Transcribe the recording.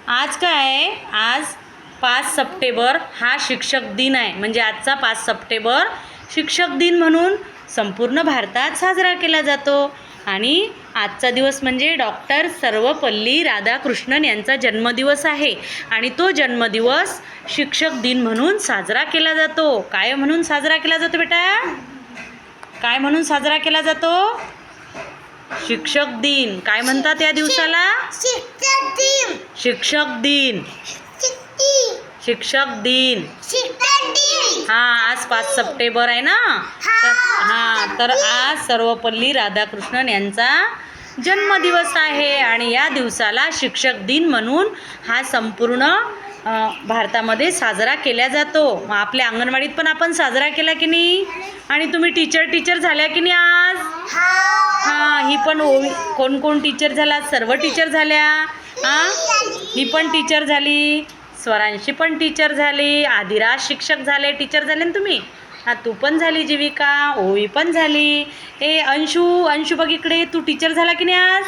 आज काय आहे? आज 5 सप्टेंबर हा शिक्षक दिन आहे. म्हणजे आजचा 5 सप्टेंबर शिक्षक दिन म्हणून संपूर्ण भारतात साजरा केला जातो. आणि आजचा दिवस म्हणजे डॉक्टर सर्वपल्ली राधाकृष्णन यांचा जन्मदिवस आहे. आणि तो जन्मदिवस शिक्षक दिन म्हणून साजरा केला जातो. काय म्हणून साजरा केला जातो बेटा? काय म्हणून साजरा केला जातो? शिक्षक दिन. काय म्हणतात या दिवसाला? शिक्षक दिन. शिक्षक दिन. शिक्षक दिन. आज 5 सप्टेंबर आहे ना. तर आज सर्वपल्ली राधाकृष्णन यांचा जन्मदिवस आहे. आणि या दिवसाला शिक्षक दिन म्हणून हा संपूर्ण भारतामध्ये साजरा केला जातो. मग आपल्या अंगणवाडीत पण आपण साजरा केला की नाही? आणि तुम्ही टीचर झाल्या की नाही आज? ही पण कोण कोण टीचर झाला? सर्व टीचर झाल्या. ही पण टीचर झाली, स्वरांशी पण टीचर झाली, आदिराज शिक्षक झाले, टीचर झाले ना तुम्ही? तू पण झाली जीविका, ओवी पण झाली. अंशू बघ इकडे, तू टीचर झाला की नाही आज?